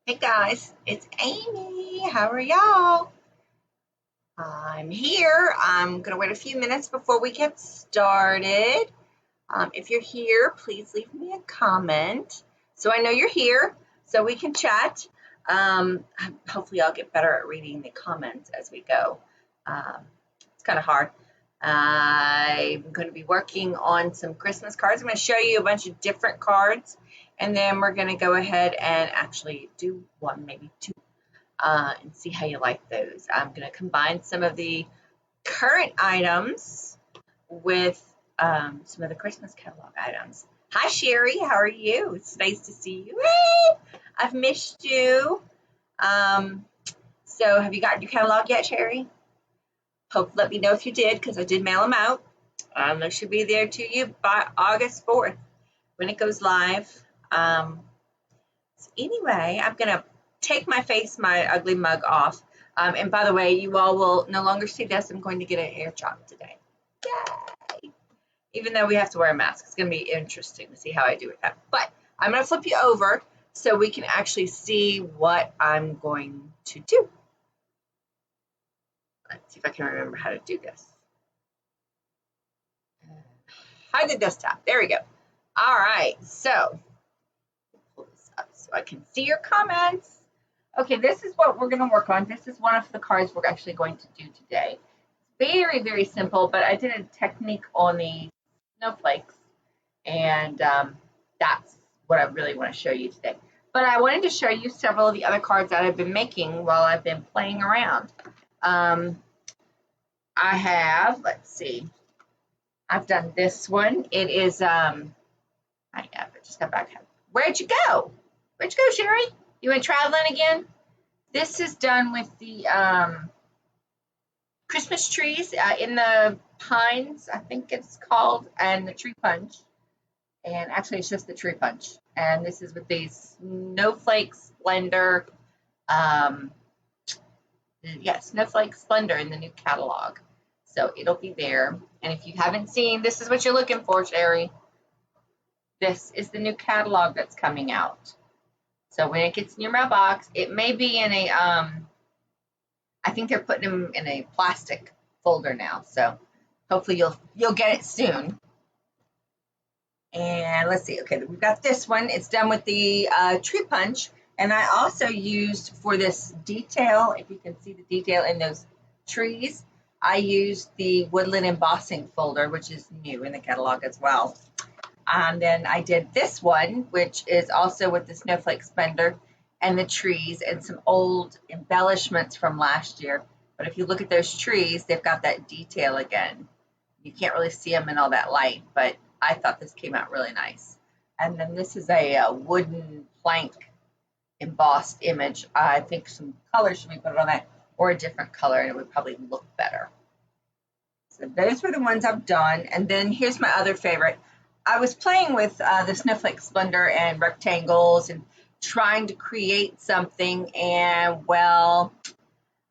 Hey guys, it's Amy. How are y'all? I'm here. I'm going to wait a few minutes before we get started. If you're here, please leave me a comment so I know you're here so we can chat. Hopefully I'll get better at reading the comments as we go. It's kind of hard. I'm going to be working on some Christmas cards. I'm going to show you a bunch of different cards, and then we're going to go ahead and actually do one, maybe two, and see how you like those. I'm going to combine some of the current items with some of the Christmas catalog items. Hi, Sherry. How are you? It's nice to see you. Hey, I've missed you. So have you gotten your catalog yet, Sherry? Let me know if you did, because I did mail them out. They should be there to you by August 4th when it goes live. So anyway, I'm going to take my ugly mug off. And by the way, you all will no longer see this. I'm going to get an air chop today. Yay! Even though we have to wear a mask, it's going to be interesting to see how I do with that. But I'm going to flip you over so we can actually see what I'm going to do. Let's see if I can remember how to do this. Hide the desktop. There we go. All right, so pull this up so I can see your comments. Okay, this is what we're going to work on. This is one of the cards we're actually going to do today. Very, very simple, but I did a technique on the snowflakes, and that's what I really want to show you today. But I wanted to show you several of the other cards that I've been making while I've been playing around. I have, let's see, I've done this one. It is, I just got back. Where'd you go? Where'd you go, Sherry? You went traveling again? This is done with the Christmas trees in the pines, I think it's called, and the tree punch. And actually, it's just the tree punch. And this is with the Snowflake Splendor. Snowflake Splendor in the new catalog. So it'll be there. And if you haven't seen, this is what you're looking for, Sherry. This is the new catalog that's coming out. So when it gets in your mailbox, it may be in a, I think they're putting them in a plastic folder now. So hopefully you'll get it soon. And let's see. Okay, we've got this one. It's done with the tree punch. And I also used for this detail, if you can see the detail in those trees, I used the woodland embossing folder, which is new in the catalog as well. And then I did this one, which is also with the Snowflake Splendor and the trees and some old embellishments from last year. But if you look at those trees, they've got that detail again. You can't really see them in all that light, but I thought this came out really nice. And then this is a wooden plank embossed image. I think some color should be put on that, or a different color, and it would probably look better. So those were the ones I've done. And then here's my other favorite. I was playing with the Snowflake Splendor and rectangles and trying to create something, and well,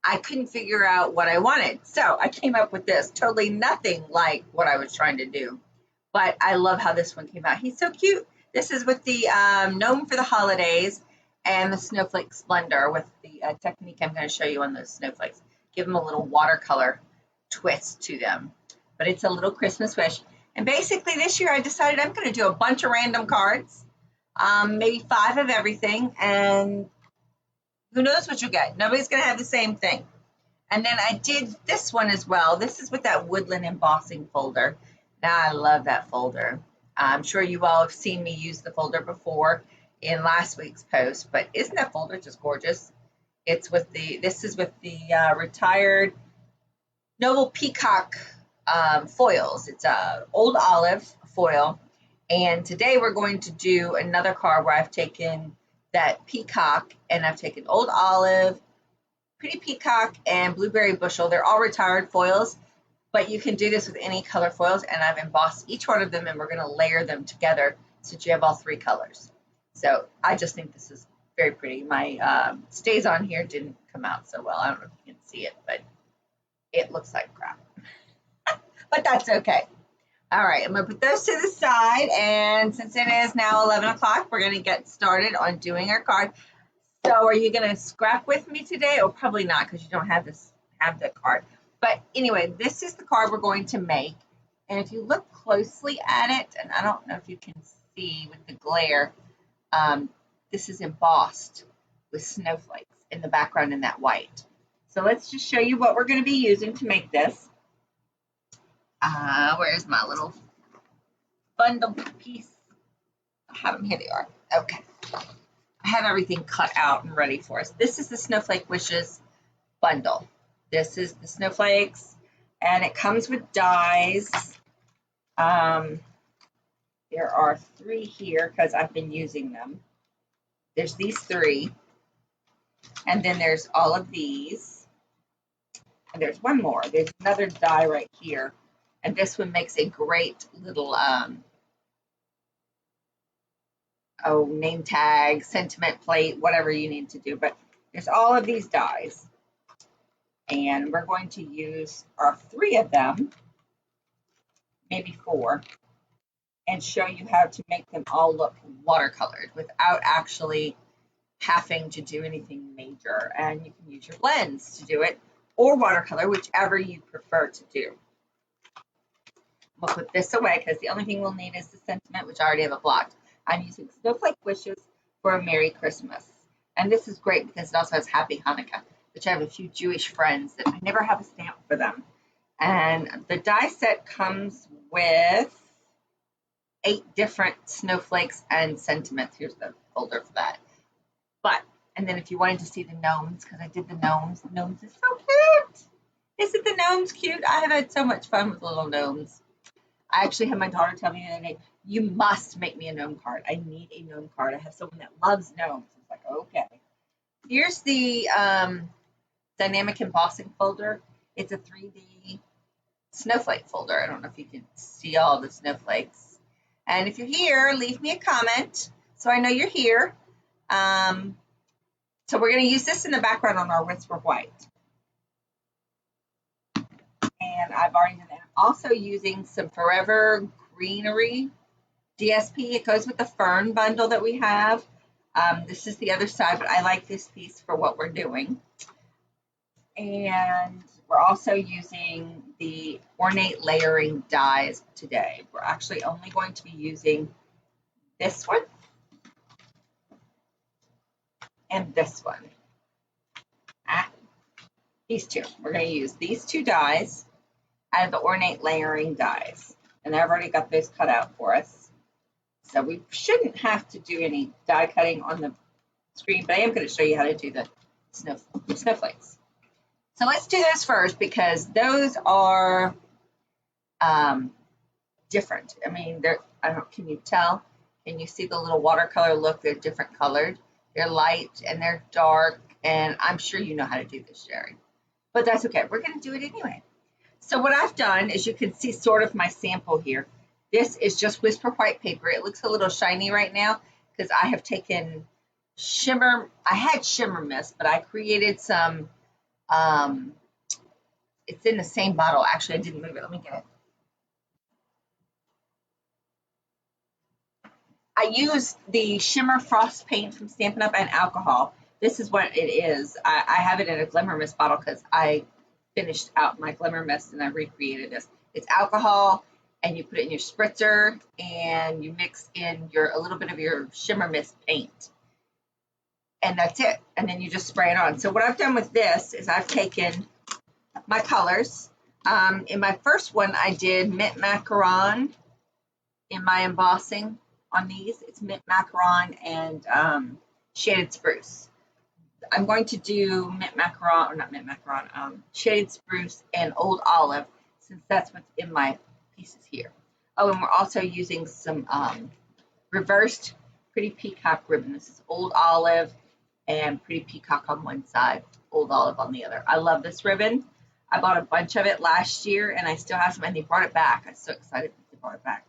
I couldn't figure out what I wanted. So I came up with this, totally nothing like what I was trying to do. But I love how this one came out. He's so cute. This is with the Gnome for the Holidays and the Snowflake Splendor with the technique I'm going to show you on those snowflakes. Give them a little watercolor twist to them. But it's a little Christmas wish. And basically this year I decided I'm going to do a bunch of random cards, maybe 5 of everything, and who knows what you'll get. Nobody's going to have the same thing. And then I did this one as well. This is with that woodland embossing folder. Now I love that folder. I'm sure you all have seen me use the folder before in last week's post, but isn't that folder just gorgeous? It's with this is with the retired Noble Peacock foils. It's a old olive foil, and today we're going to do another card where I've taken that peacock and I've taken old olive, pretty peacock, and blueberry bushel. They're all retired foils, but you can do this with any color foils, and I've embossed each one of them, and we're going to layer them together since you have all 3 colors. So I just think this is very pretty. My stays on here didn't come out so well. I don't know if you can see it, but it looks like crap. But that's okay. All right, I'm going to put those to the side, and since it is now 11 o'clock, we're going to get started on doing our card. So are you going to scrap with me today? Or probably not, because you don't have the card. But anyway, this is the card we're going to make. And if you look closely at it, and I don't know if you can see with the glare, this is embossed with snowflakes in the background in that white. So let's just show you what we're going to be using to make this. Where's my little bundle piece? I have them, here they are. Okay. I have everything cut out and ready for us. This is the Snow Flake Wishes bundle. This is the snowflakes, and it comes with dies. There are 3 here because I've been using them. There's these 3, and then there's all of these, and there's one more. There's another die right here, and this one makes a great little name tag, sentiment plate, whatever you need to do. But there's all of these dies, and we're going to use our 3 of them, maybe 4, and show you how to make them all look watercolored without actually having to do anything major. And you can use your blends to do it, or watercolor, whichever you prefer to do. We'll put this away because the only thing we'll need is the sentiment, which I already have it blocked. I'm using Snowflake Wishes for a Merry Christmas. And this is great because it also has Happy Hanukkah, which I have a few Jewish friends that I never have a stamp for them. And the die set comes with 8 different snowflakes and sentiments. Here's the folder for that. And then if you wanted to see the gnomes, because I did the gnomes is so cute. Isn't the gnomes cute? I have had so much fun with little gnomes. I actually had my daughter tell me the other day, you must make me a gnome card. I need a gnome card. I have someone that loves gnomes. It's like, okay. Here's the dynamic embossing folder. It's a 3D snowflake folder. I don't know if you can see all the snowflakes. And if you're here, leave me a comment so I know you're here. So we're going to use this in the background on our Whisper White. And I've already done that. I'm also using some Forever Greenery DSP. It goes with the fern bundle that we have. This is the other side, but I like this piece for what we're doing. And we're also using the Ornate Layering Dies today. We're actually only going to be using this one and this one. These 2. We're going to use these 2 dies out of the Ornate Layering Dies. And I've already got those cut out for us. So we shouldn't have to do any die cutting on the screen, but I am going to show you how to do the snowflakes. So let's do those first because those are different. I mean, I don't know, can you tell? Can you see the little watercolor look? They're different colored. They're light and they're dark, and I'm sure you know how to do this, Sherry. But that's okay. We're going to do it anyway. So what I've done is you can see sort of my sample here. This is just Whisper White paper. It looks a little shiny right now because I have taken shimmer. I had shimmer mist, but I created some. It's in the same bottle. Actually, I didn't move it. Let me get it. I used the shimmer frost paint from Stampin' Up! And alcohol. This is what it is. I have it in a glimmer mist bottle because I finished out my glimmer mist and I recreated this. It's alcohol, and you put it in your spritzer, and you mix in a little bit of your shimmer mist paint. And that's it. And then you just spray it on. So what I've done with this is I've taken my colors. In my first one, I did mint macaron in my embossing on these. It's mint macaron and shaded spruce. I'm going to do mint macaron, or not mint macaron, shaded spruce and old olive, since that's what's in my pieces here. Oh, and we're also using some reversed Pretty Peacock ribbon. This is old olive and Pretty Peacock on one side, old olive on the other. I love this ribbon. I bought a bunch of it last year, and I still have some, and they brought it back. I'm so excited that they brought it back.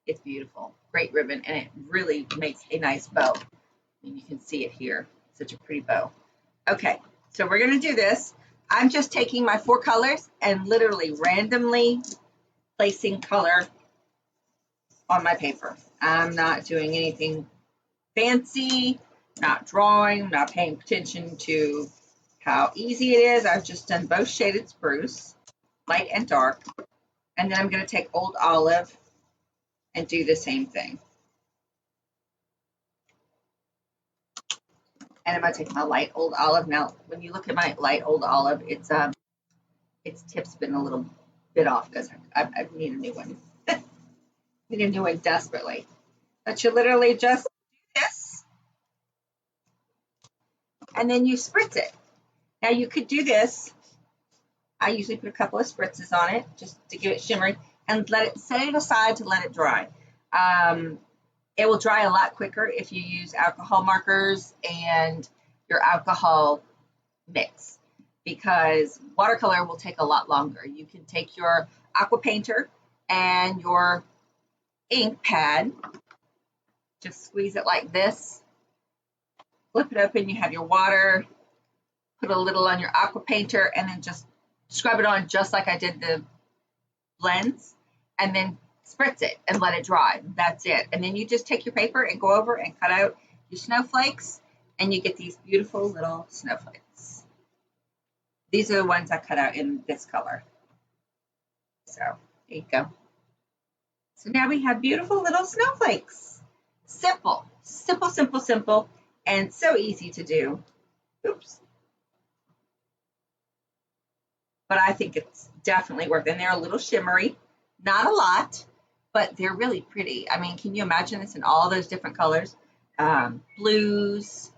It's beautiful. Great ribbon, and it really makes a nice bow. And you can see it here. Such a pretty bow. Okay, so we're going to do this. I'm just taking my 4 colors and literally randomly placing color on my paper. I'm not doing anything fancy. not drawing, not paying attention to how easy it is. I've just done both Shaded Spruce, light and dark. And then I'm going to take Old Olive and do the same thing. And I'm going to take my light Old Olive. Now, when you look at my light Old Olive, its tip's been a little bit off because I need a new one. Need a new one desperately. But you literally just do this, and then you spritz it. Now you could do this. I usually put a couple of spritzes on it just to give it shimmery, and set it aside to let it dry. It will dry a lot quicker if you use alcohol markers and your alcohol mix, because watercolor will take a lot longer. You can take your aqua painter and your ink pad, just squeeze it like this, flip it open, you have your water, put a little on your aqua painter, and then just scrub it on just like I did the blends, and then spritz it and let it dry. That's it. And then you just take your paper and go over and cut out your snowflakes, and you get these beautiful little snowflakes. These are the ones I cut out in this color. So there you go. So now we have beautiful little snowflakes. Simple, simple, simple, simple, and so easy to do. Oops. But I think it's definitely worth it. And they're a little shimmery, not a lot, but they're really pretty. I mean, can you imagine this in all those different colors? Blues,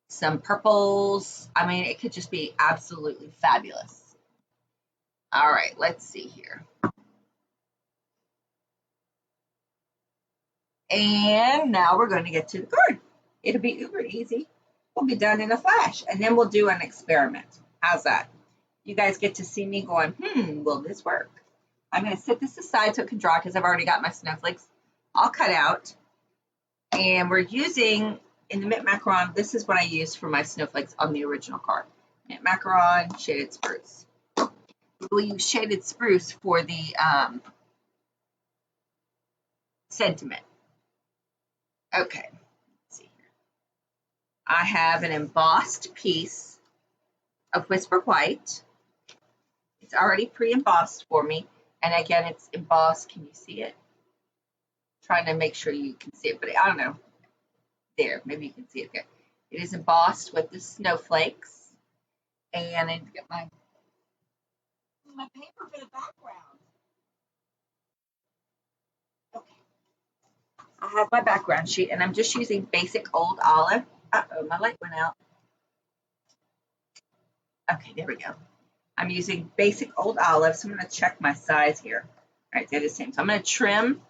some purples. I mean, it could just be absolutely fabulous. All right, let's see here. And now we're going to get to the card. It'll be uber easy. We'll be done in a flash, and then we'll do an experiment. How's that? You guys get to see me going, will this work? I'm going to set this aside so it can dry because I've already got my snowflakes all cut out. And we're using, in the Mint Macaron, this is what I used for my snowflakes on the original card. Mint Macaron, Shaded Spruce. We'll use Shaded Spruce for the sentiment. Okay, let's see here. I have an embossed piece of Whisper White. It's already pre-embossed for me. And again, it's embossed. Can you see it? Trying to make sure you can see it, but I don't know. There, maybe you can see it there. It is embossed with the snowflakes. And I need to get my paper for the background. Okay. I have my background sheet, and I'm just using basic Old Olive. Uh-oh, my light went out. Okay, there we go. I'm using basic Old Olive, so I'm going to check my size here. All right, they're the same. So I'm going to trim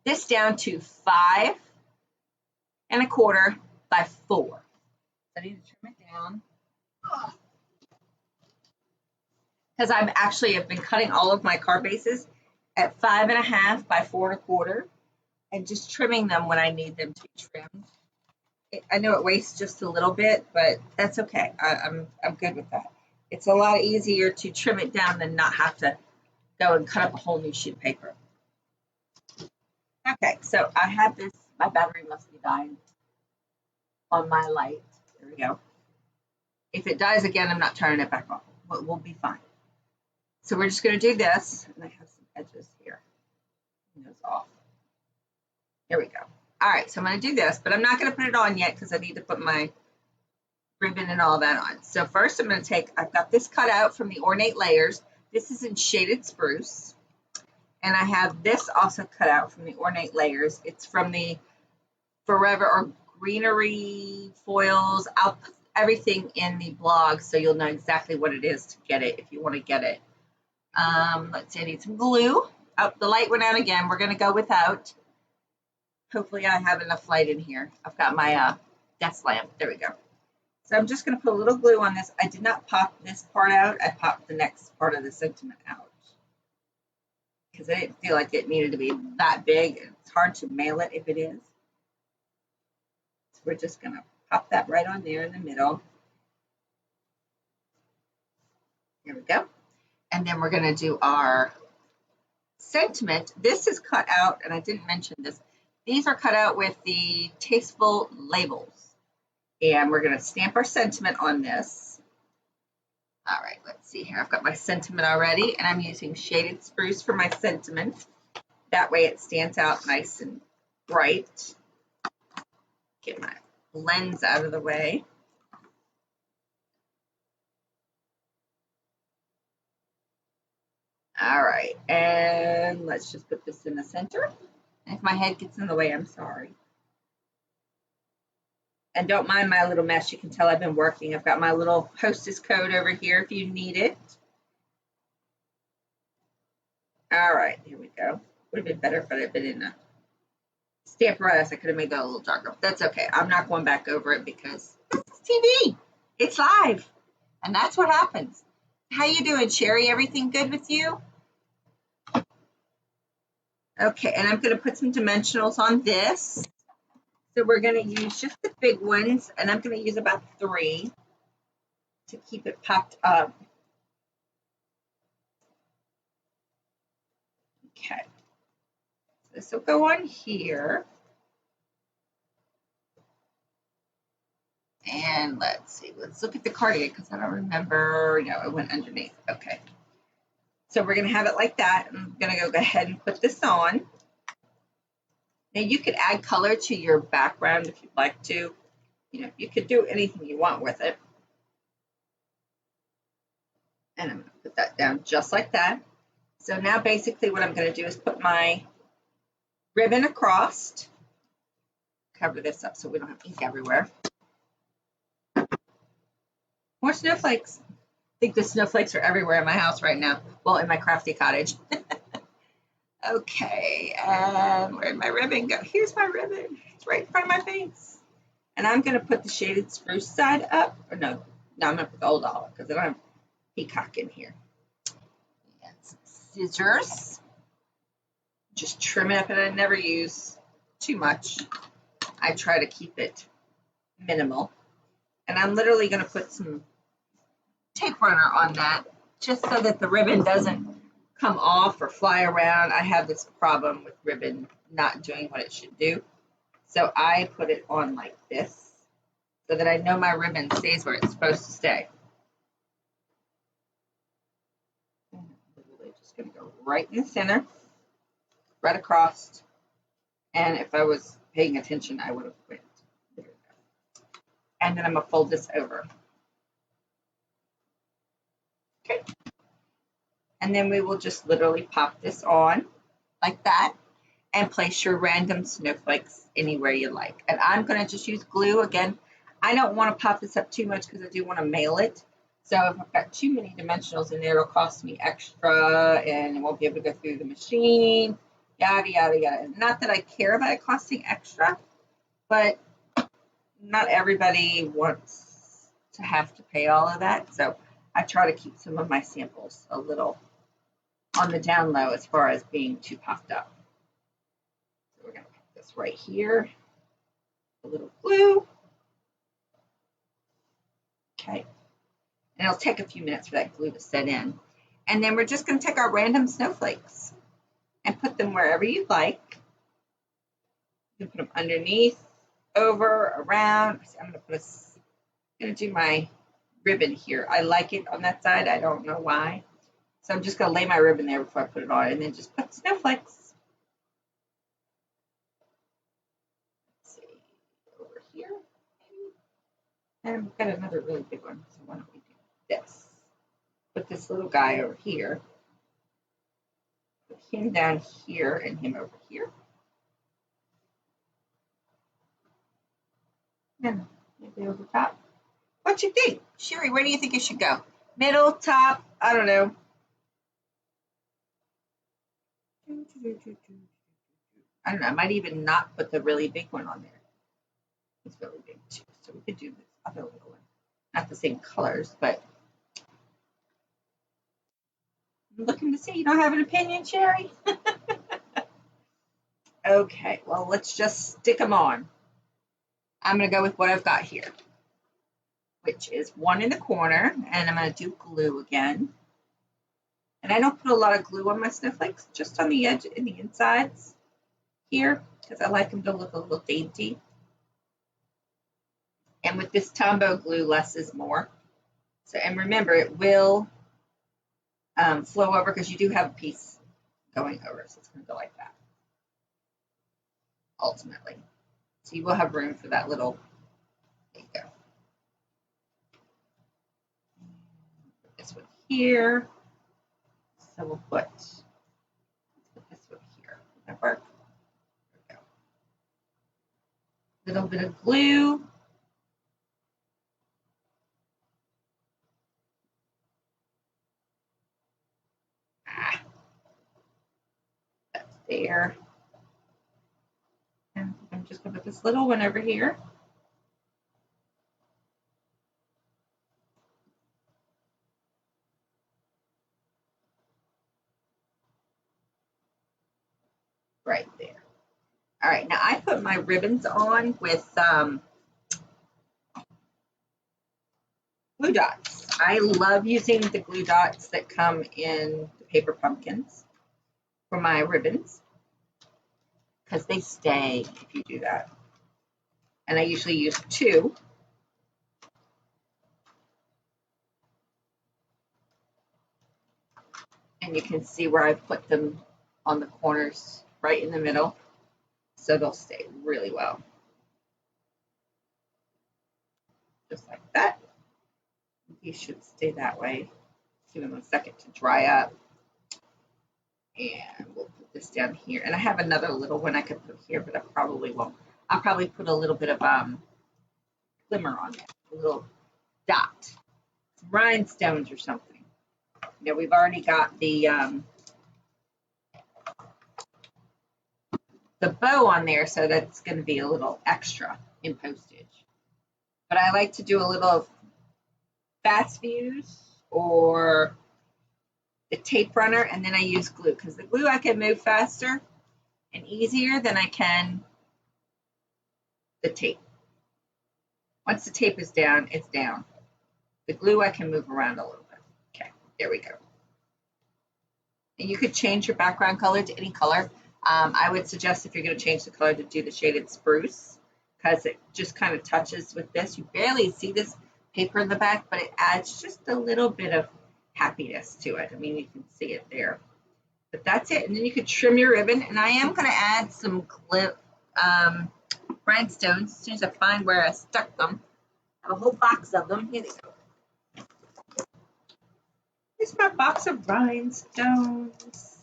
this down to 5 1/4 by 4. So I need to trim it down. Because I've been cutting all of my card bases at 5 1/2 by 4 1/4 and just trimming them when I need them to be trimmed. I know it wastes just a little bit, but that's okay. I'm good with that. It's a lot easier to trim it down than not have to go and cut up a whole new sheet of paper. Okay, so I have this, my battery must be dying on my light. There we go. If it dies again, I'm not turning it back on. We'll be fine. So we're just going to do this, and I have some edges here. Those off. There we go. All right, so I'm going to do this, but I'm not going to put it on yet because I need to put my ribbon and all that on. So first I'm going to take, I've got this cut out from the Ornate Layers. This is in Shaded Spruce. And I have this also cut out from the Ornate Layers. It's from the Forever Greenery foils. I'll put everything in the blog so you'll know exactly what it is to get it if you want to get it. Let's see, I need some glue. Oh, the light went out again. We're going to go without. Hopefully I have enough light in here. I've got my desk lamp. There we go. So I'm just going to put a little glue on this. I did not pop this part out. I popped the next part of the sentiment out because I didn't feel like it needed to be that big. It's hard to mail it if it is. So we're just going to pop that right on there in the middle. There we go. And then we're going to do our sentiment. This is cut out, and I didn't mention this. These are cut out with the Tasteful labels. And we're going to stamp our sentiment on this. All right, let's see here. I've got my sentiment already, and I'm using Shaded Spruce for my sentiment. That way it stands out nice and bright. Get my blends out of the way. All right, and let's just put this in the center. And if my head gets in the way, I'm sorry. And don't mind my little mess. You can tell I've been working. I've got my little hostess code over here if you need it. All right, here we go. Would have been better if it had been in a Stampin'. I could have made that a little darker. But that's okay. I'm not going back over it because it's TV. It's live. And that's what happens. How you doing, Sherry? Everything good with you? Okay, and I'm going to put some dimensionals on this. So we're going to use just the big ones, and I'm going to use about 3 to keep it popped up. Okay. So this will go on here. And let's see, let's look at the card again because I don't remember. No, it went underneath. Okay. So we're going to have it like that. I'm going to go ahead and put this on. Now you could add color to your background if you'd like to. You know, you could do anything you want with it. And I'm going to put that down just like that. So now basically what I'm going to do is put my ribbon across. Cover this up so we don't have ink everywhere. More snowflakes. I think the snowflakes are everywhere in my house right now. Well, in my crafty cottage. Okay, and where'd my ribbon go? Here's my ribbon. It's right in front of my face. And I'm going to put the Shaded Spruce side up. Or no, I'm going to put the old olive because I don't have peacock in here. And some scissors. Just trim it up, and I never use too much. I try to keep it minimal. And I'm literally going to put some tape runner on that just so that the ribbon doesn't come off or fly around. I have this problem with ribbon not doing what it should do. So I put it on like this so that I know my ribbon stays where it's supposed to stay. I'm literally just going to go right in the center, right across. And if I was paying attention, I would have went. There we go. And then I'm going to fold this over. Okay. And then we will just literally pop this on like that and place your random snowflakes anywhere you like. And I'm going to just use glue. Again, I don't want to pop this up too much because I do want to mail it. So if I've got too many dimensionals in there, it'll cost me extra and I won't be able to go through the machine, yada, yada, yada. Not that I care about it costing extra, but not everybody wants to have to pay all of that. So I try to keep some of my samples a little on the down low as far as being too puffed up. So we're going to put this right here, a little glue. Okay. And it'll take a few minutes for that glue to set in. And then we're just going to take our random snowflakes and put them wherever you'd like. You can put them underneath, over, around. I'm going to do my ribbon here. I like it on that side. I don't know why. So I'm just going to lay my ribbon there before I put it on and then just put snowflakes. Let's see, over here, maybe. And I've got another really big one, so why don't we do this? Put this little guy over here. Put him down here and him over here. And maybe over top. What you think? Sherry, where do you think it should go? Middle, top, I don't know. I don't know, I might even not put the really big one on there. It's really big too, so we could do this other little one. Not the same colors, but I'm looking to see. You don't have an opinion, Sherry? Okay, well, let's just stick them on. I'm going to go with what I've got here, which is one in the corner, and I'm going to do glue again. And I don't put a lot of glue on my snowflakes, just on the edge and the insides here, because I like them to look a little dainty. And with this Tombow glue, less is more. So, and remember, it will flow over because you do have a piece going over. So it's going to go like that, ultimately. So you will have room for that little, there you go. Put this one here. So we'll put this one here. Does that work? There we go. Little bit of glue. That's there. And I'm just going to put this little one over here. Right there. All right, now I put my ribbons on with glue dots. I love using the glue dots that come in the paper pumpkins for my ribbons because they stay if you do that. And I usually use 2. And you can see where I put them on the corners right in the middle. So they'll stay really well. Just like that. These should stay that way. Give them a second to dry up. And we'll put this down here. And I have another little one I could put here, but I probably won't. I'll probably put a little bit of glimmer on it, a little dot, rhinestones or something. You know, we've already got the bow on there, so that's going to be a little extra in postage. But I like to do a little fast fuse or the tape runner, and then I use glue because the glue I can move faster and easier than I can the tape. Once the tape is down, it's down. The glue I can move around a little bit. Okay, there we go. And you could change your background color to any color. I would suggest if you're going to change the color to do the Shaded Spruce because it just kind of touches with this. You barely see this paper in the back, but it adds just a little bit of happiness to it. I mean, you can see it there. But that's it. And then you could trim your ribbon. And I am going to add some rhinestones as soon as I find where I stuck them. I have a whole box of them. Here they go. Here's my box of rhinestones.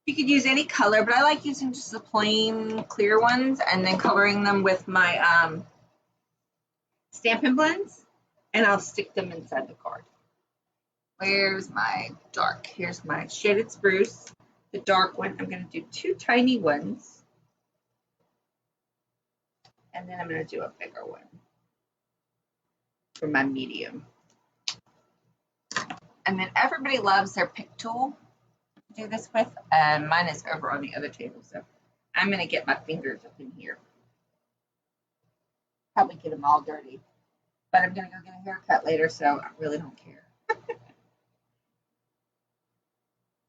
You could use any color, but I like using just the plain clear ones and then coloring them with my Stampin' blends, and I'll stick them inside the card. Where's my dark? Here's my Shaded Spruce, the dark one. I'm going to do 2 tiny ones, and then I'm going to do a bigger one for my medium. And then everybody loves their pick tool to do this with, and mine is over on the other table, so I'm going to get my fingers up in here. Probably get them all dirty, but I'm going to go get a haircut later, so I really don't care.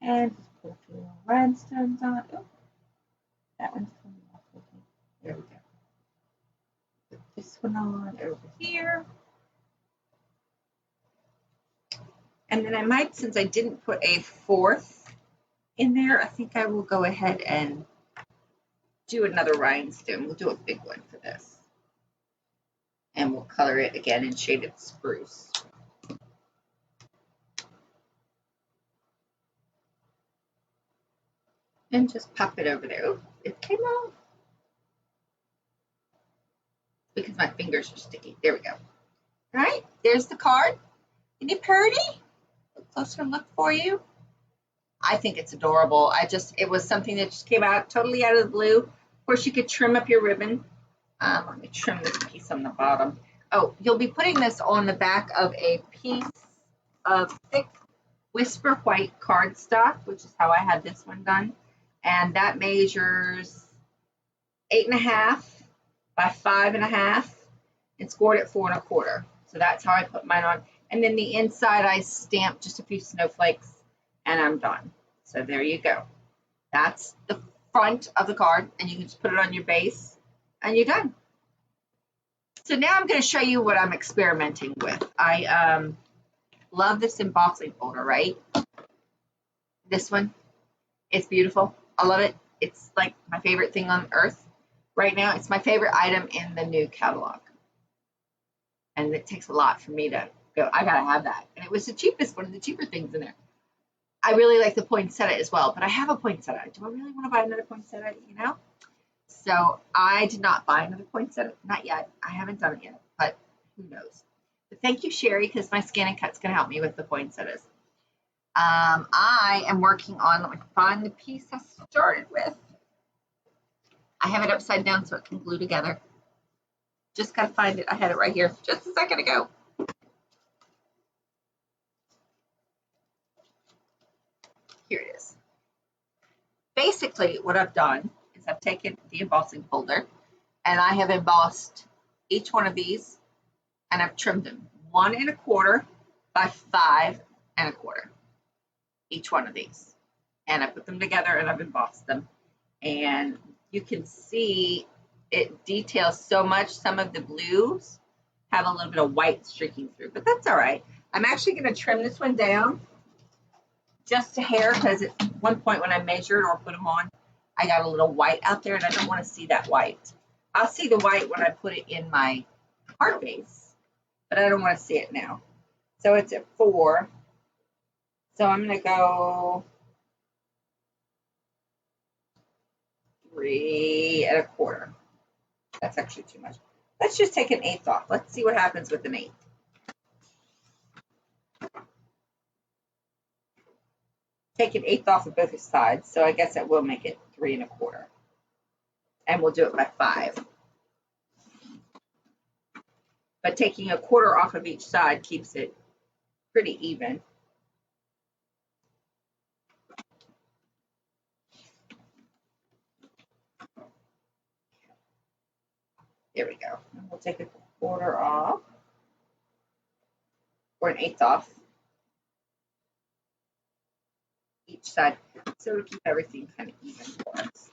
And just put a few little rhinestones on. Oh, that one's coming off. There we go. Put this one on over here. And then I might, since I didn't put a 4th in there, I think I will go ahead and do another rhinestone. We'll do a big one for this. And we'll color it again in Shaded Spruce. And just pop it over there. Oh, it came off. Because my fingers are sticky. There we go. All right, there's the card. Isn't it pretty? A closer look for you. I think it's adorable. It was something that just came out totally out of the blue. Of course, you could trim up your ribbon. Let me trim this piece on the bottom. Oh, you'll be putting this on the back of a piece of thick Whisper White Cardstock, which is how I had this one done. And that measures 8.5 by 5.5 and scored at 4 1/4. So that's how I put mine on. And then the inside, I stamped just a few snowflakes, and I'm done. So there you go. That's the front of the card, and you can just put it on your base, and you're done. So now I'm going to show you what I'm experimenting with. I love this embossing folder, right? This one, it's beautiful. I love it. It's like my favorite thing on earth right now. It's my favorite item in the new catalog. And it takes a lot for me to go, I gotta have that. And it was the cheapest, one of the cheaper things in there. I really like the poinsettia as well, but I have a poinsettia. Do I really want to buy another poinsettia, you know? So I did not buy another poinsettia, not yet. I haven't done it yet, but who knows? But thank you, Sherry, because my Scan and Cut's gonna help me with the poinsettias. I am working on, let me find the piece I started with. I have it upside down so it can glue together. Just gotta find it. I had it right here just a second ago. Here it is. Basically, what I've done is I've taken the embossing folder and I have embossed each one of these and I've trimmed them 1 1/4 by 5 1/4. Each one of these. And I put them together and I've embossed them. And you can see it details so much. Some of the blues have a little bit of white streaking through, but that's all right. I'm actually going to trim this one down just a hair because at one point when I measured or put them on, I got a little white out there and I don't want to see that white. I'll see the white when I put it in my card base, but I don't want to see it now. So it's at 4. So I'm going to go 3 1/4. That's actually too much. Let's just take 1/8 off. Let's see what happens with 1/8. Take 1/8 off of both sides, so I guess that will make it 3 1/4. And we'll do it by 5. But taking 1/4 off of each side keeps it pretty even. There we go. And we'll take 1/4 off, or 1/8 off each side, so it'll keep everything kind of even for us.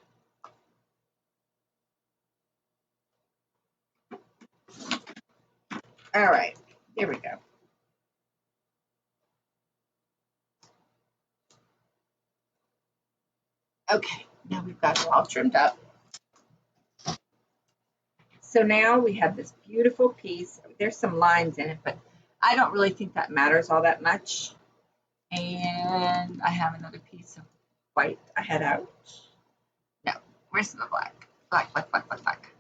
All right, here we go. Okay, now we've got it all trimmed up. So now we have this beautiful piece. There's some lines in it, but I don't really think that matters all that much. And I have another piece of white I had out. No, where's the black? Black, black, black, black, black.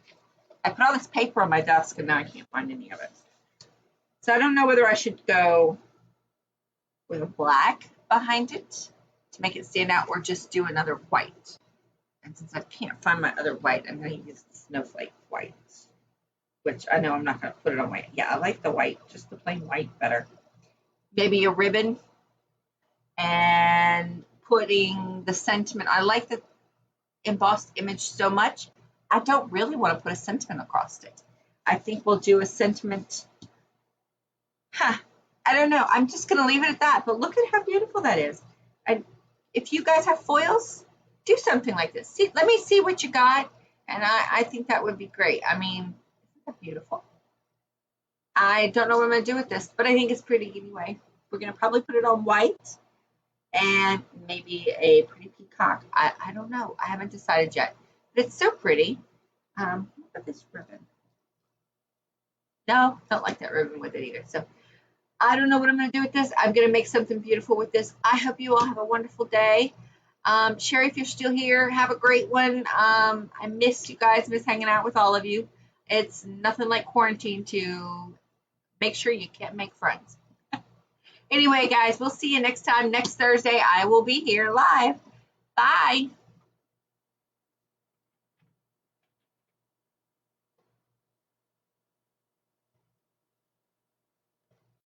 I put all this paper on my desk and now I can't find any of it. So I don't know whether I should go with a black behind it to make it stand out or just do another white. And since I can't find my other white, I'm going to use the Snowflake white, which I know I'm not going to put it on white. Yeah, I like the white, just the plain white better. Maybe a ribbon and putting the sentiment. I like the embossed image so much. I don't really want to put a sentiment across it. I think we'll do a sentiment. I don't know. I'm just going to leave it at that. But look at how beautiful that is. And if you guys have foils, do something like this. See, let me see what you got. And I think that would be great. I mean, isn't that beautiful? I don't know what I'm going to do with this, but I think it's pretty anyway. We're going to probably put it on white and maybe a pretty peacock. I don't know. I haven't decided yet. But it's so pretty. Look at this ribbon. No, don't like that ribbon with it either. So I don't know what I'm going to do with this. I'm going to make something beautiful with this. I hope you all have a wonderful day. Sherry, if you're still here, have a great one. I miss you guys, miss hanging out with all of you. It's nothing like quarantine to make sure you can't make friends. Anyway, guys, we'll see you next time. Next Thursday, I will be here live. Bye.